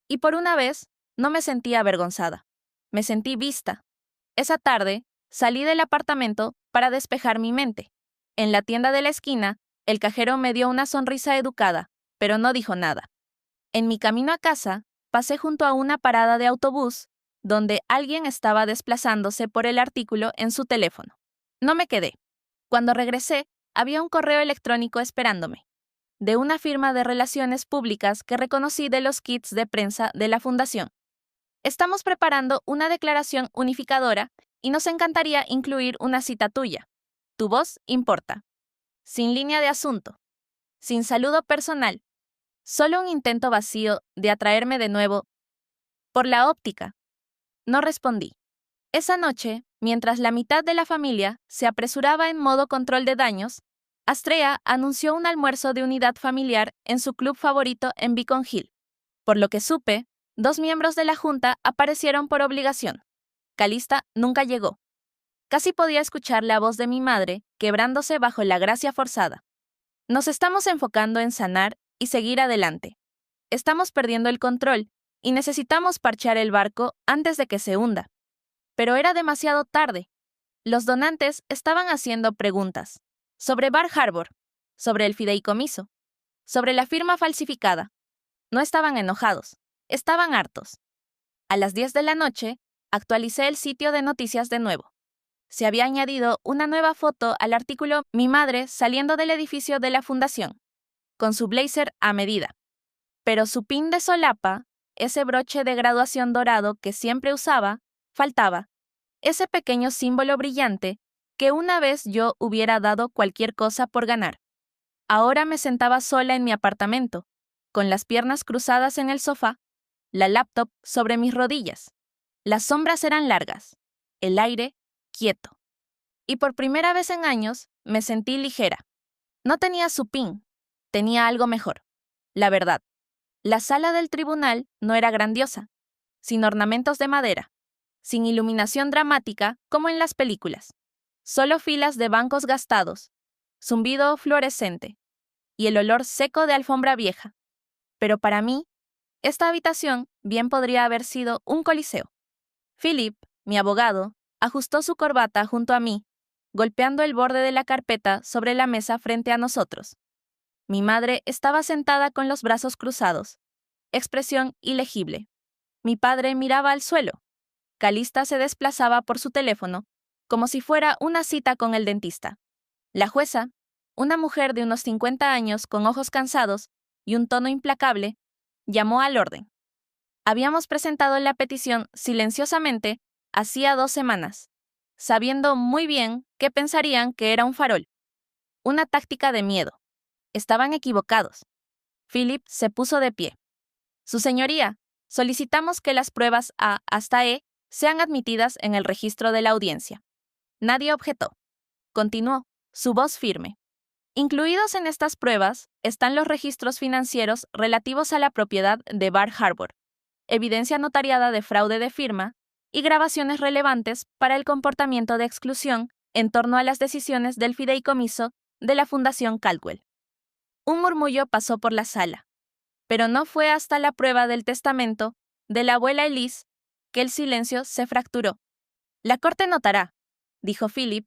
Y por una vez, no me sentí avergonzada. Me sentí vista. Esa tarde, salí del apartamento para despejar mi mente. En la tienda de la esquina, el cajero me dio una sonrisa educada, pero no dijo nada. En mi camino a casa, pasé junto a una parada de autobús donde alguien estaba desplazándose por el artículo en su teléfono. No me quedé. Cuando regresé, había un correo electrónico esperándome, de una firma de relaciones públicas que reconocí de los kits de prensa de la Fundación. Estamos preparando una declaración unificadora y nos encantaría incluir una cita tuya. Tu voz importa. Sin línea de asunto. Sin saludo personal. Solo un intento vacío de atraerme de nuevo Por la óptica. No respondí. Esa noche, mientras la mitad de la familia se apresuraba en modo control de daños, Astrea anunció un almuerzo de unidad familiar en su club favorito en Beacon Hill. Por lo que supe, 2 miembros de la junta aparecieron por obligación. Calista nunca llegó. Casi podía escuchar la voz de mi madre quebrándose bajo la gracia forzada. Nos estamos enfocando en sanar y seguir adelante. Estamos perdiendo el control y necesitamos parchear el barco antes de que se hunda. Pero era demasiado tarde. Los donantes estaban haciendo preguntas sobre Bar Harbor, sobre el fideicomiso, sobre la firma falsificada. No estaban enojados, estaban hartos. A las 10 de la noche, actualicé el sitio de noticias de nuevo. Se había añadido una nueva foto al artículo Mi madre saliendo del edificio de la fundación, con su blazer a medida. Pero su pin de solapa, ese broche de graduación dorado que siempre usaba, faltaba. Ese pequeño símbolo brillante que una vez yo hubiera dado cualquier cosa por ganar. Ahora me sentaba sola en mi apartamento, con las piernas cruzadas en el sofá, la laptop sobre mis rodillas. Las sombras eran largas, el aire quieto. Y por primera vez en años me sentí ligera. No tenía su pin, tenía algo mejor. La verdad, la sala del tribunal no era grandiosa, sin ornamentos de madera, sin iluminación dramática como en las películas. Solo filas de bancos gastados, zumbido fluorescente y el olor seco de alfombra vieja. Pero para mí, esta habitación bien podría haber sido un coliseo. Philip, mi abogado, ajustó su corbata junto a mí, golpeando el borde de la carpeta sobre la mesa frente a nosotros. Mi madre estaba sentada con los brazos cruzados, expresión ilegible. Mi padre miraba al suelo. Calista se desplazaba por su teléfono, como si fuera una cita con el dentista. La jueza, una mujer de unos 50 años con ojos cansados y un tono implacable, llamó al orden. Habíamos presentado la petición silenciosamente hacía 2 semanas, sabiendo muy bien que pensarían que era un farol. Una táctica de miedo. Estaban equivocados. Philip se puso de pie. Su señoría, solicitamos que las pruebas A hasta E sean admitidas en el registro de la audiencia. Nadie objetó. Continuó, su voz firme. Incluidos en estas pruebas están los registros financieros relativos a la propiedad de Bar Harbor, evidencia notariada de fraude de firma y grabaciones relevantes para el comportamiento de exclusión en torno a las decisiones del fideicomiso de la Fundación Caldwell. Un murmullo pasó por la sala, pero no fue hasta la prueba del testamento de la abuela Elise que el silencio se fracturó. La corte notará, dijo Philip,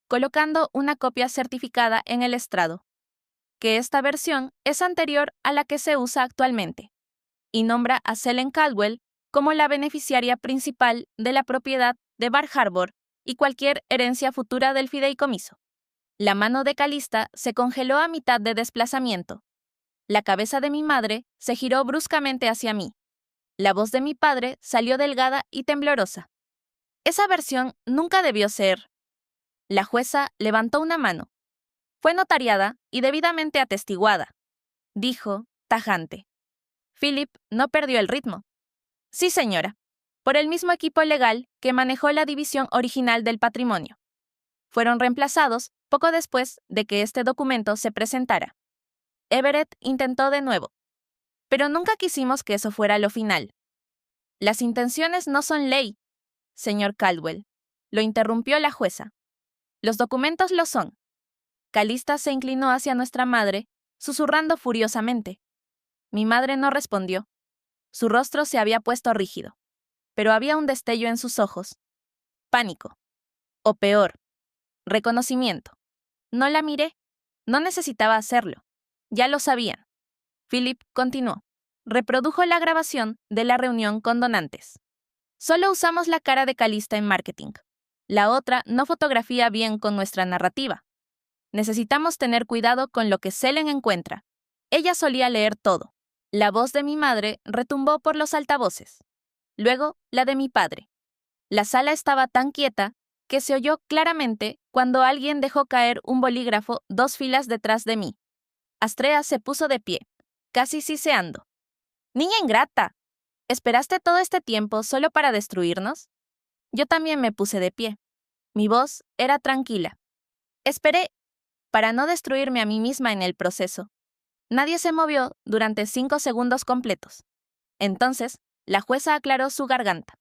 colocando una copia certificada en el estrado, que esta versión es anterior a la que se usa actualmente, y nombra a Selene Caldwell como la beneficiaria principal de la propiedad de Bar Harbor y cualquier herencia futura del fideicomiso. La mano de Calista se congeló a mitad de desplazamiento. La cabeza de mi madre se giró bruscamente hacia mí. La voz de mi padre salió delgada y temblorosa. Esa versión nunca debió ser. La jueza levantó una mano. Fue notariada y debidamente atestiguada, dijo, tajante. Philip no perdió el ritmo. Sí, señora, por el mismo equipo legal que manejó la división original del patrimonio. Fueron reemplazados poco después de que este documento se presentara. Everett intentó de nuevo, pero nunca quisimos que eso fuera lo final. Las intenciones no son ley, señor Caldwell, lo interrumpió la jueza. Los documentos lo son. Calista se inclinó hacia nuestra madre, susurrando furiosamente. Mi madre no respondió. Su rostro se había puesto rígido, pero había un destello en sus ojos. Pánico. O peor, reconocimiento. No la miré. No necesitaba hacerlo. Ya lo sabían. Philip continuó. Reprodujo la grabación de la reunión con donantes. Solo usamos la cara de Calista en marketing. La otra no fotografía bien con nuestra narrativa. Necesitamos tener cuidado con lo que Selene encuentra. Ella solía leer todo. La voz de mi madre retumbó por los altavoces. Luego, la de mi padre. La sala estaba tan quieta que se oyó claramente cuando alguien dejó caer un bolígrafo 2 filas detrás de mí. Astrea se puso de pie, casi siseando. ¡Niña ingrata!, ¿Esperaste todo este tiempo solo para destruirnos? Yo también me puse de pie. Mi voz era tranquila. Esperé para no destruirme a mí misma en el proceso. Nadie se movió durante 5 segundos completos. Entonces, la jueza aclaró su garganta.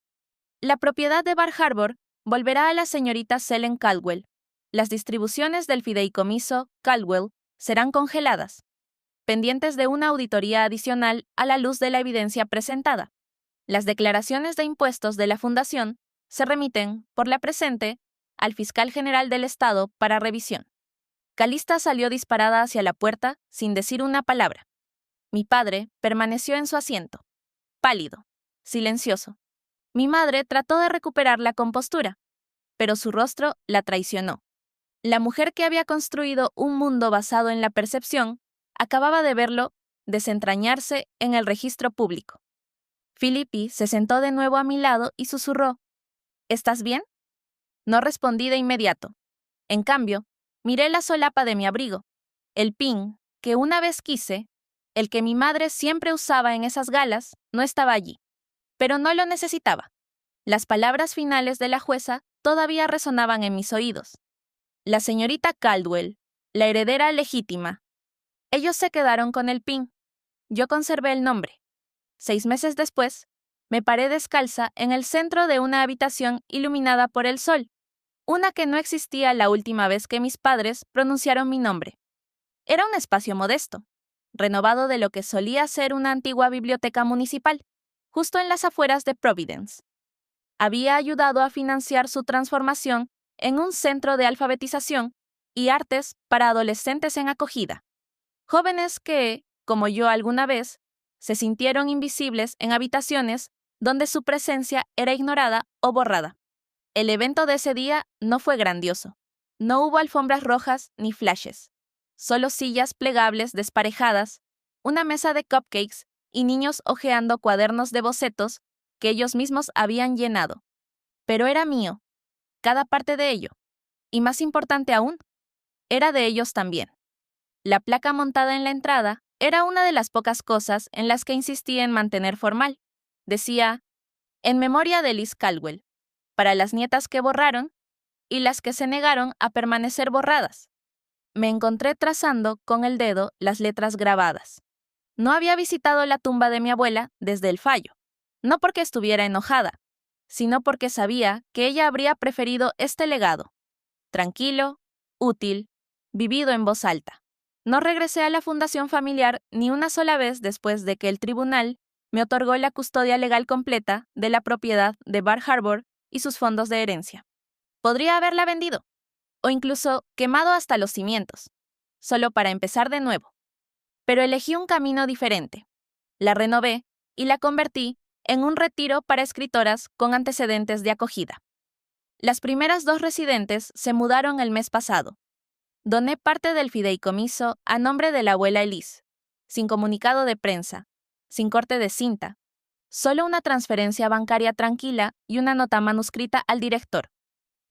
La propiedad de Bar Harbor volverá a la señorita Selene Caldwell. Las distribuciones del fideicomiso Caldwell serán congeladas, pendientes de una auditoría adicional a la luz de la evidencia presentada. Las declaraciones de impuestos de la Fundación se remiten, por la presente, al fiscal general del Estado para revisión. Calista salió disparada hacia la puerta sin decir una palabra. Mi padre permaneció en su asiento, pálido, silencioso. Mi madre trató de recuperar la compostura, pero su rostro la traicionó. La mujer que había construido un mundo basado en la percepción acababa de verlo desentrañarse en el registro público. Philippi se sentó de nuevo a mi lado y susurró: ¿Estás bien? No respondí de inmediato. En cambio, miré la solapa de mi abrigo, el pin que una vez quise, el que mi madre siempre usaba en esas galas, no estaba allí. Pero no lo necesitaba. Las palabras finales de la jueza todavía resonaban en mis oídos. La señorita Caldwell, la heredera legítima. Ellos se quedaron con el pin. Yo conservé el nombre. 6 meses después, me paré descalza en el centro de una habitación iluminada por el sol, una que no existía la última vez que mis padres pronunciaron mi nombre. Era un espacio modesto, renovado de lo que solía ser una antigua biblioteca municipal, justo en las afueras de Providence. Había ayudado a financiar su transformación en un centro de alfabetización y artes para adolescentes en acogida. Jóvenes que, como yo alguna vez, se sintieron invisibles en habitaciones donde su presencia era ignorada o borrada. El evento de ese día no fue grandioso. No hubo alfombras rojas ni flashes. Solo sillas plegables desparejadas, una mesa de cupcakes y niños hojeando cuadernos de bocetos que ellos mismos habían llenado. Pero era mío, cada parte de ello. Y más importante aún, era de ellos también. La placa montada en la entrada era una de las pocas cosas en las que insistí en mantener formal. Decía: en memoria de Liz Caldwell, para las nietas que borraron y las que se negaron a permanecer borradas. Me encontré trazando con el dedo las letras grabadas. No había visitado la tumba de mi abuela desde el fallo, no porque estuviera enojada, sino porque sabía que ella habría preferido este legado, tranquilo, útil, vivido en voz alta. No regresé a la fundación familiar ni una sola vez después de que el tribunal me otorgó la custodia legal completa de la propiedad de Bar Harbor y sus fondos de herencia. Podría haberla vendido, o incluso quemado hasta los cimientos, solo para empezar de nuevo. Pero elegí un camino diferente. La renové y la convertí en un retiro para escritoras con antecedentes de acogida. Las primeras 2 residentes se mudaron el mes pasado. Doné parte del fideicomiso a nombre de la abuela Elise, sin comunicado de prensa, sin corte de cinta, solo una transferencia bancaria tranquila y una nota manuscrita al director.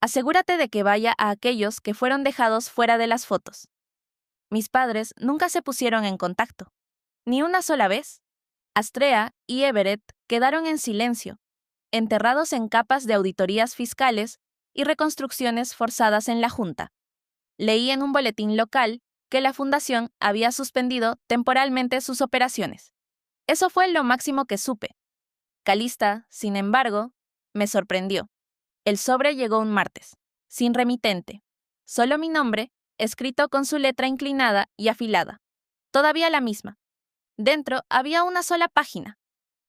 Asegúrate de que vaya a aquellos que fueron dejados fuera de las fotos. Mis padres nunca se pusieron en contacto, ni una sola vez. Astrea y Everett quedaron en silencio, enterrados en capas de auditorías fiscales y reconstrucciones forzadas en la Junta. Leí en un boletín local que la fundación había suspendido temporalmente sus operaciones. Eso fue lo máximo que supe. Calista, sin embargo, me sorprendió. El sobre llegó un martes, sin remitente. Solo mi nombre, escrito con su letra inclinada y afilada. Todavía la misma. Dentro había una sola página.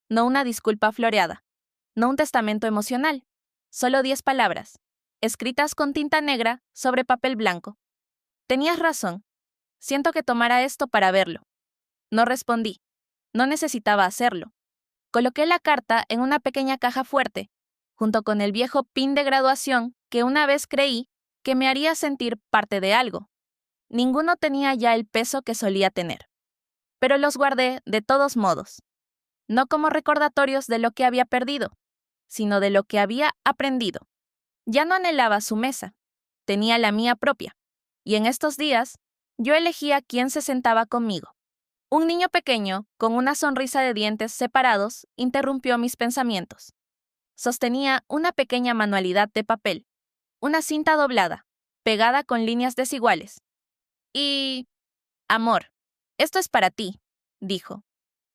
No una disculpa floreada. No un testamento emocional. Solo 10 palabras, escritas con tinta negra sobre papel blanco. Tenías razón. Siento que tomara esto para verlo. No respondí. No necesitaba hacerlo. Coloqué la carta en una pequeña caja fuerte, junto con el viejo pin de graduación que una vez creí que me haría sentir parte de algo. Ninguno tenía ya el peso que solía tener. Pero los guardé de todos modos. No como recordatorios de lo que había perdido, sino de lo que había aprendido. Ya no anhelaba su mesa. Tenía la mía propia. Y en estos días, yo elegía quién se sentaba conmigo. Un niño pequeño, con una sonrisa de dientes separados, interrumpió mis pensamientos. Sostenía una pequeña manualidad de papel, una cinta doblada, pegada con líneas desiguales. Y... Amor, esto es para ti, dijo,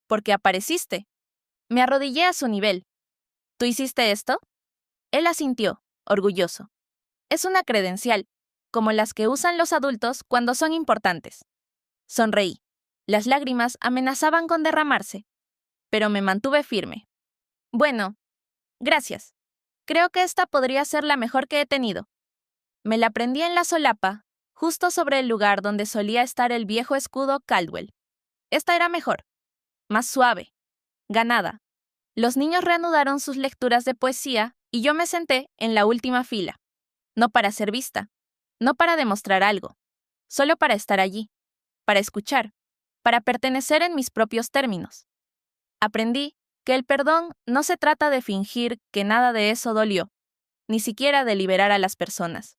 porque apareciste. Me arrodillé a su nivel. ¿Tú hiciste esto? Él asintió, orgulloso. Es una credencial, como las que usan los adultos cuando son importantes. Sonreí. Las lágrimas amenazaban con derramarse, pero me mantuve firme. Bueno, gracias. Creo que esta podría ser la mejor que he tenido. Me la prendí en la solapa, justo sobre el lugar donde solía estar el viejo escudo Caldwell. Esta era mejor, más suave, ganada. Los niños reanudaron sus lecturas de poesía y yo me senté en la última fila. No para ser vista, no para demostrar algo, solo para estar allí, para escuchar, para pertenecer en mis propios términos. Aprendí que el perdón no se trata de fingir que nada de eso dolió, ni siquiera de liberar a las personas.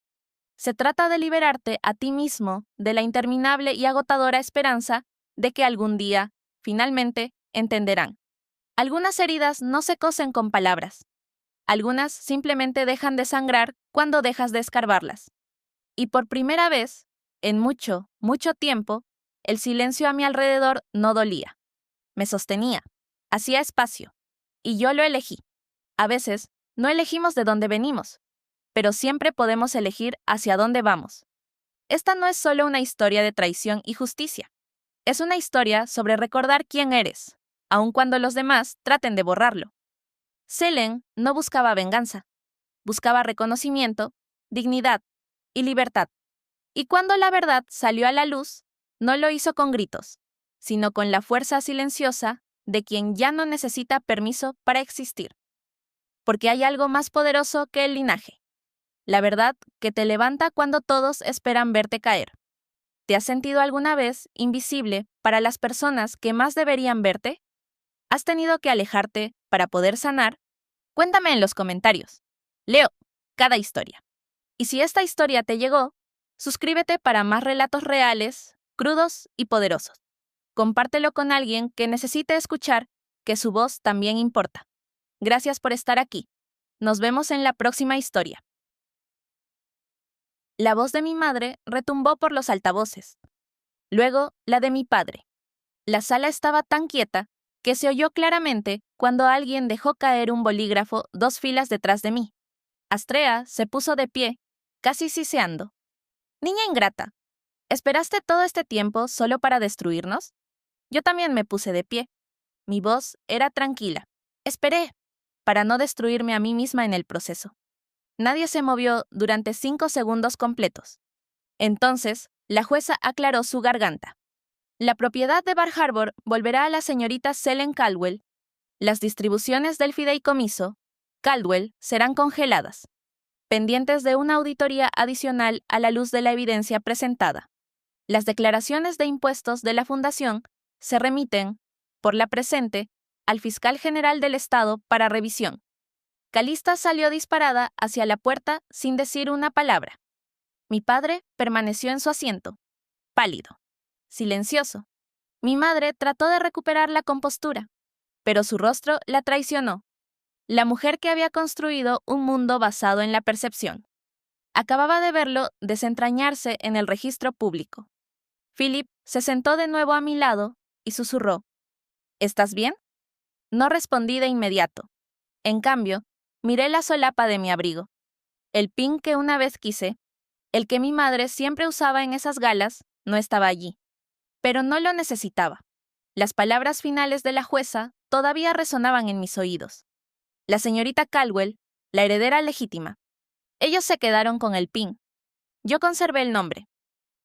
Se trata de liberarte a ti mismo de la interminable y agotadora esperanza de que algún día, finalmente, entenderán. Algunas heridas no se cosen con palabras. Algunas simplemente dejan de sangrar cuando dejas de escarbarlas. Y por primera vez, en mucho, mucho tiempo, el silencio a mi alrededor no dolía. Me sostenía, hacía espacio, y yo lo elegí. A veces, no elegimos de dónde venimos, pero siempre podemos elegir hacia dónde vamos. Esta no es solo una historia de traición y justicia. Es una historia sobre recordar quién eres, aun cuando los demás traten de borrarlo. Selene no buscaba venganza, buscaba reconocimiento, dignidad y libertad. Y cuando la verdad salió a la luz, no lo hizo con gritos, sino con la fuerza silenciosa de quien ya no necesita permiso para existir. Porque hay algo más poderoso que el linaje. La verdad que te levanta cuando todos esperan verte caer. ¿Te has sentido alguna vez invisible para las personas que más deberían verte? ¿Has tenido que alejarte para poder sanar? Cuéntame en los comentarios. Leo cada historia. Y si esta historia te llegó, suscríbete para más relatos reales, crudos y poderosos. Compártelo con alguien que necesite escuchar que su voz también importa. Gracias por estar aquí. Nos vemos en la próxima historia. La voz de mi madre retumbó por los altavoces. Luego, la de mi padre. La sala estaba tan quieta que se oyó claramente cuando alguien dejó caer un bolígrafo 2 filas detrás de mí. Astrea se puso de pie, casi siseando. Niña ingrata, ¿esperaste todo este tiempo solo para destruirnos? Yo también me puse de pie. Mi voz era tranquila. Esperé, para no destruirme a mí misma en el proceso. Nadie se movió durante 5 segundos completos. Entonces, la jueza aclaró su garganta. La propiedad de Bar Harbor volverá a la señorita Selene Caldwell. Las distribuciones del fideicomiso, Caldwell, serán congeladas, pendientes de una auditoría adicional a la luz de la evidencia presentada. Las declaraciones de impuestos de la Fundación se remiten, por la presente, al fiscal general del Estado para revisión. Calista salió disparada hacia la puerta sin decir una palabra. Mi padre permaneció en su asiento, pálido, silencioso. Mi madre trató de recuperar la compostura, pero su rostro la traicionó. La mujer que había construido un mundo basado en la percepción. Acababa de verlo desentrañarse en el registro público. Philip se sentó de nuevo a mi lado y susurró: ¿Estás bien? No respondí de inmediato. En cambio, miré la solapa de mi abrigo. El pin que una vez quise, el que mi madre siempre usaba en esas galas, no estaba allí. Pero no lo necesitaba. Las palabras finales de la jueza todavía resonaban en mis oídos. La señorita Caldwell, la heredera legítima. Ellos se quedaron con el pin. Yo conservé el nombre.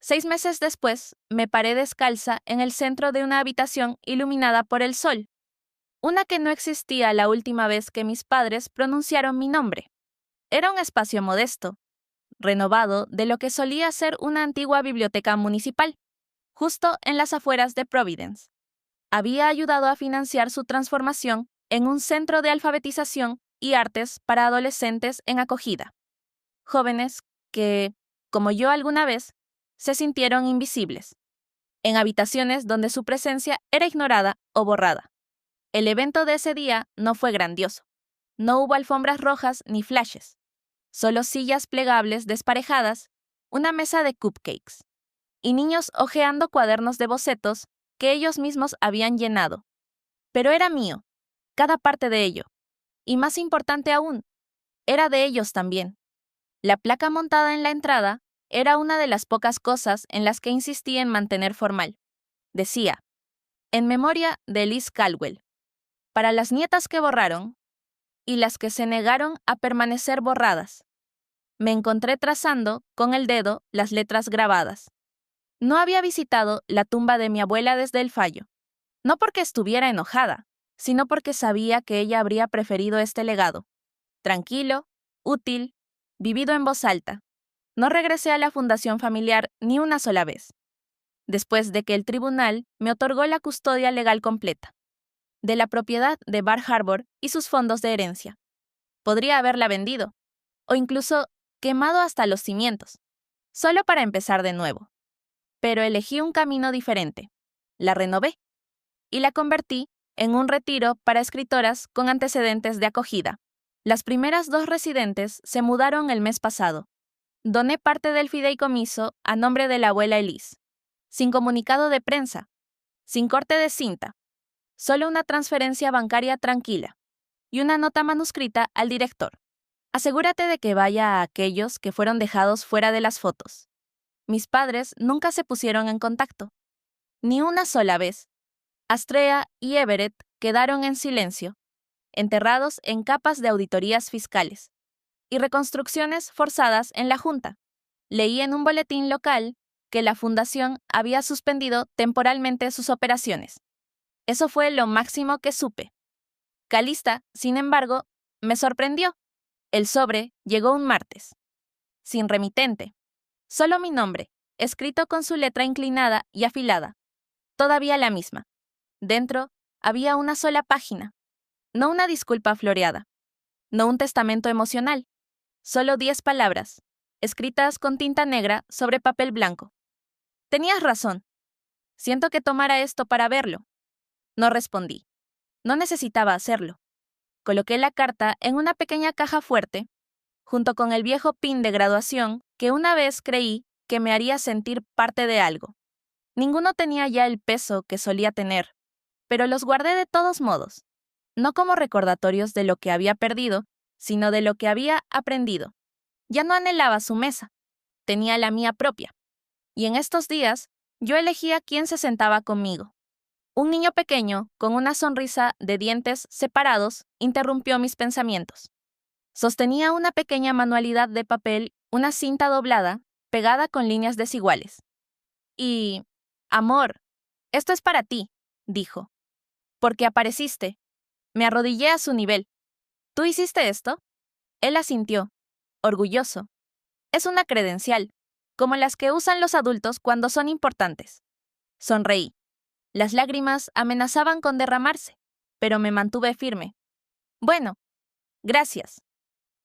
6 meses después, me paré descalza en el centro de una habitación iluminada por el sol. Una que no existía la última vez que mis padres pronunciaron mi nombre. Era un espacio modesto, renovado de lo que solía ser una antigua biblioteca municipal, justo en las afueras de Providence. Había ayudado a financiar su transformación en un centro de alfabetización y artes para adolescentes en acogida. Jóvenes que, como yo alguna vez, se sintieron invisibles. en habitaciones donde su presencia era ignorada o borrada. El evento de ese día no fue grandioso. No hubo alfombras rojas ni flashes, solo sillas plegables desparejadas, una mesa de cupcakes y niños hojeando cuadernos de bocetos que ellos mismos habían llenado. Pero era mío, cada parte de ello. Y más importante aún, era de ellos también. La placa montada en la entrada era una de las pocas cosas en las que insistí en mantener formal. Decía, en memoria de Liz Caldwell, para las nietas que borraron y las que se negaron a permanecer borradas. Me encontré trazando con el dedo las letras grabadas. No había visitado la tumba de mi abuela desde el fallo, no porque estuviera enojada, sino porque sabía que ella habría preferido este legado. Tranquilo, útil, vivido en voz alta. No regresé a la fundación familiar ni una sola vez, después de que el tribunal me otorgó la custodia legal completa de la propiedad de Bar Harbor y sus fondos de herencia. Podría haberla vendido, o incluso quemado hasta los cimientos, solo para empezar de nuevo. Pero elegí un camino diferente. La renové y la convertí en un retiro para escritoras con antecedentes de acogida. Las primeras 2 residentes se mudaron el mes pasado. Doné parte del fideicomiso a nombre de la abuela Elise, sin comunicado de prensa, sin corte de cinta, solo una transferencia bancaria tranquila y una nota manuscrita al director. Asegúrate de que vaya a aquellos que fueron dejados fuera de las fotos. Mis padres nunca se pusieron en contacto, ni una sola vez. Astrea y Everett quedaron en silencio, enterrados en capas de auditorías fiscales y reconstrucciones forzadas en la Junta. Leí en un boletín local que la fundación había suspendido temporalmente sus operaciones. Eso fue lo máximo que supe. Calista, sin embargo, me sorprendió. El sobre llegó un martes, sin remitente. Solo mi nombre, escrito con su letra inclinada y afilada. Todavía la misma. Dentro había una sola página. No una disculpa floreada. No un testamento emocional. Solo 10 palabras, escritas con tinta negra sobre papel blanco. Tenías razón. Siento que tomara esto para verlo. No respondí. No necesitaba hacerlo. Coloqué la carta en una pequeña caja fuerte, junto con el viejo pin de graduación que una vez creí que me haría sentir parte de algo. Ninguno tenía ya el peso que solía tener, pero los guardé de todos modos, no como recordatorios de lo que había perdido, sino de lo que había aprendido. Ya no anhelaba su mesa, tenía la mía propia. Y en estos días, yo elegía quién se sentaba conmigo. Un niño pequeño, con una sonrisa de dientes separados, interrumpió mis pensamientos. Sostenía una pequeña manualidad de papel, una cinta doblada, pegada con líneas desiguales. Y, amor, esto es para ti, dijo. Porque apareciste. Me arrodillé a su nivel. ¿Tú hiciste esto? Él asintió, orgulloso. Es una credencial, como las que usan los adultos cuando son importantes. Sonreí. Las lágrimas amenazaban con derramarse, pero me mantuve firme. Bueno, gracias.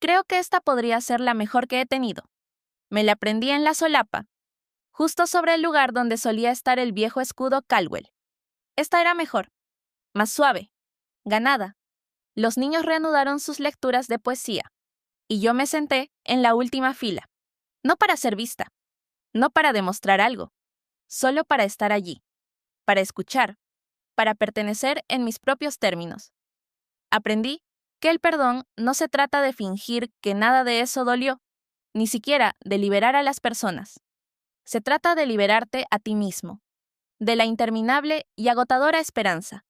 Creo que esta podría ser la mejor que he tenido. Me la prendí en la solapa, justo sobre el lugar donde solía estar el viejo escudo Caldwell. Esta era mejor, más suave, ganada. Los niños reanudaron sus lecturas de poesía, y yo me senté en la última fila, no para ser vista, no para demostrar algo, solo para estar allí, para escuchar, para pertenecer en mis propios términos. Aprendí que el perdón no se trata de fingir que nada de eso dolió, ni siquiera de liberar a las personas. Se trata de liberarte a ti mismo, de la interminable y agotadora esperanza,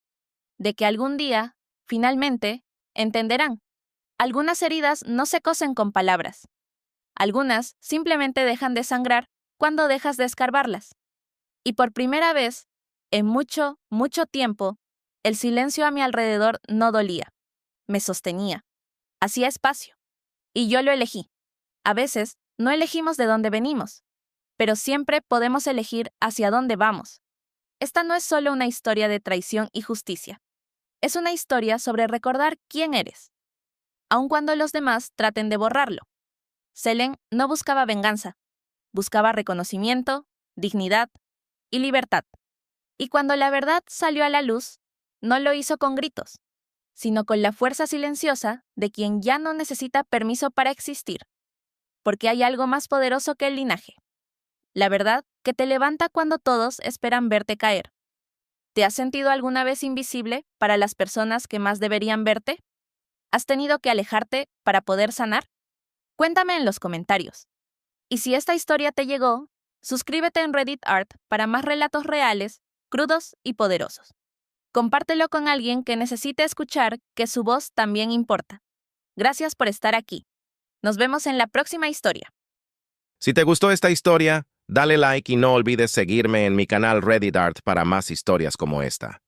de que algún día, finalmente, entenderán. Algunas heridas no se cosen con palabras. Algunas simplemente dejan de sangrar cuando dejas de escarbarlas. Y por primera vez, en mucho, mucho tiempo, el silencio a mi alrededor no dolía. Me sostenía. Hacía espacio. Y yo lo elegí. A veces, no elegimos de dónde venimos, pero siempre podemos elegir hacia dónde vamos. Esta no es solo una historia de traición y justicia. Es una historia sobre recordar quién eres, aun cuando los demás traten de borrarlo. Selene no buscaba venganza, buscaba reconocimiento, dignidad y libertad. Y cuando la verdad salió a la luz, no lo hizo con gritos, sino con la fuerza silenciosa de quien ya no necesita permiso para existir, porque hay algo más poderoso que el linaje. La verdad que te levanta cuando todos esperan verte caer. ¿Te has sentido alguna vez invisible para las personas que más deberían verte? ¿Has tenido que alejarte para poder sanar? Cuéntame en los comentarios. Y si esta historia te llegó, suscríbete en Reddit Art para más relatos reales, crudos y poderosos. Compártelo con alguien que necesite escuchar que su voz también importa. Gracias por estar aquí. Nos vemos en la próxima historia. Si te gustó esta historia, dale like y no olvides seguirme en mi canal Reddit Art para más historias como esta.